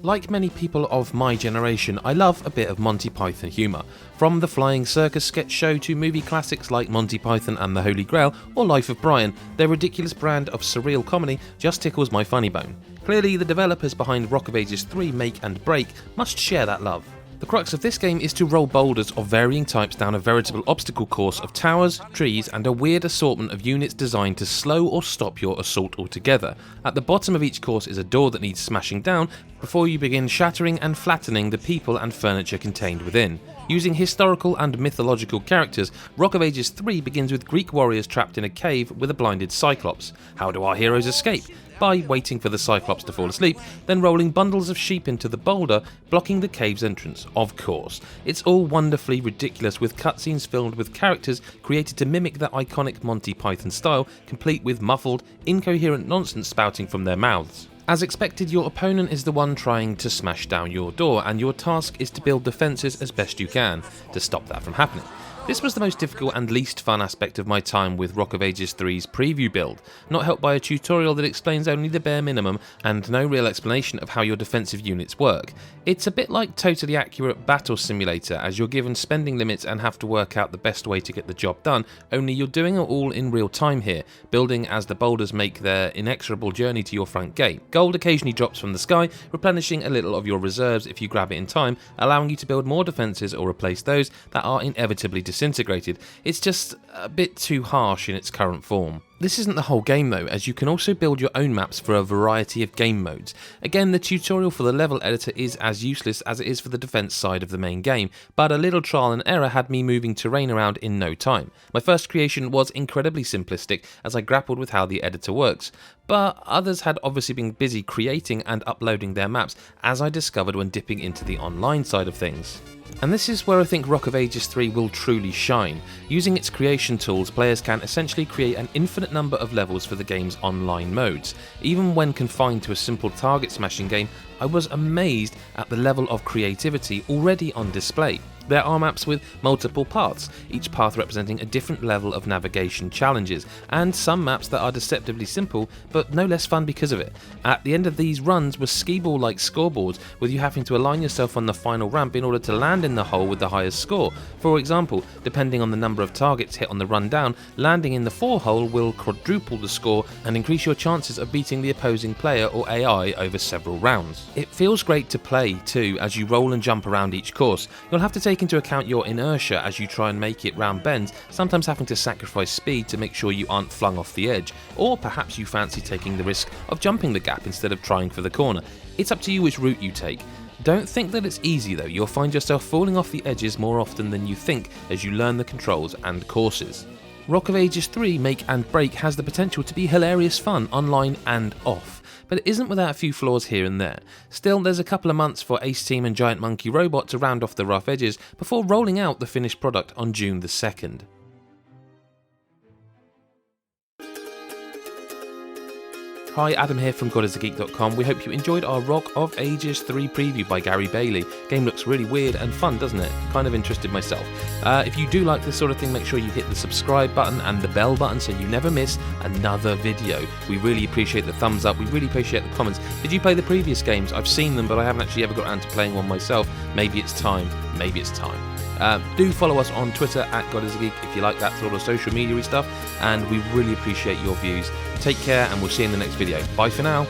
Like many people of my generation, I love a bit of Monty Python humour. From the Flying Circus sketch show to movie classics like Monty Python and the Holy Grail or Life of Brian, their ridiculous brand of surreal comedy just tickles my funny bone. Clearly, the developers behind Rock of Ages 3 Make and Break must share that love. The crux of this game is to roll boulders of varying types down a veritable obstacle course of towers, trees, and a weird assortment of units designed to slow or stop your assault altogether. At the bottom of each course is a door that needs smashing down before you begin shattering and flattening the people and furniture contained within. Using historical and mythological characters, Rock of Ages 3 begins with Greek warriors trapped in a cave with a blinded Cyclops. How do our heroes escape? By waiting for the Cyclops to fall asleep, then rolling bundles of sheep into the boulder, blocking the cave's entrance, of course. It's all wonderfully ridiculous, with cutscenes filled with characters created to mimic the iconic Monty Python style, complete with muffled, incoherent nonsense spouting from their mouths. As expected, your opponent is the one trying to smash down your door, and your task is to build defences as best you can to stop that from happening. This was the most difficult and least fun aspect of my time with Rock of Ages 3's preview build, not helped by a tutorial that explains only the bare minimum and no real explanation of how your defensive units work. It's a bit like Totally Accurate Battle Simulator, as you're given spending limits and have to work out the best way to get the job done, only you're doing it all in real time here, building as the boulders make their inexorable journey to your front gate. Gold occasionally drops from the sky, replenishing a little of your reserves if you grab it in time, allowing you to build more defences or replace those that are inevitably disintegrated. It's just a bit too harsh in its current form. This isn't the whole game though, as you can also build your own maps for a variety of game modes. Again, the tutorial for the level editor is as useless as it is for the defense side of the main game, but a little trial and error had me moving terrain around in no time. My first creation was incredibly simplistic as I grappled with how the editor works, but others had obviously been busy creating and uploading their maps, as I discovered when dipping into the online side of things. And this is where I think Rock of Ages 3 will truly shine. Using its creation tools, players can essentially create an infinite number of levels for the game's online modes. Even when confined to a simple target smashing game, I was amazed at the level of creativity already on display. There are maps with multiple paths, each path representing a different level of navigation challenges, and some maps that are deceptively simple, but no less fun because of it. At the end of these runs were skee-ball-like scoreboards, with you having to align yourself on the final ramp in order to land in the hole with the highest score. For example, depending on the number of targets hit on the run down, landing in the 4 hole will quadruple the score and increase your chances of beating the opposing player or AI over several rounds. It feels great to play too, as you roll and jump around each course. You'll have to take into account your inertia as you try and make it round bends, sometimes having to sacrifice speed to make sure you aren't flung off the edge, or perhaps you fancy taking the risk of jumping the gap instead of trying for the corner. It's up to you which route you take. Don't think that it's easy though, you'll find yourself falling off the edges more often than you think as you learn the controls and courses. Rock of Ages 3 Make and Break has the potential to be hilarious fun online and off, but it isn't without a few flaws here and there. Still, there's a couple of months for Ace Team and Giant Monkey Robot to round off the rough edges before rolling out the finished product on June the 2nd. Hi, Adam here from GodIsAGeek.com. We hope you enjoyed our Rock of Ages 3 preview by Gary Bailey. Game looks really weird and fun, doesn't it? Kind of interested myself. If you do like this sort of thing, make sure you hit the subscribe button and the bell button so you never miss another video. We really appreciate the thumbs up, we really appreciate the comments. Did you play the previous games? I've seen them, but I haven't actually ever got around to playing one myself. Maybe it's time, maybe it's time. Do follow us on Twitter at GodIsAGeek if you like that sort of social media stuff, and we really appreciate your views. Take care, and we'll see you in the next video. Bye for now.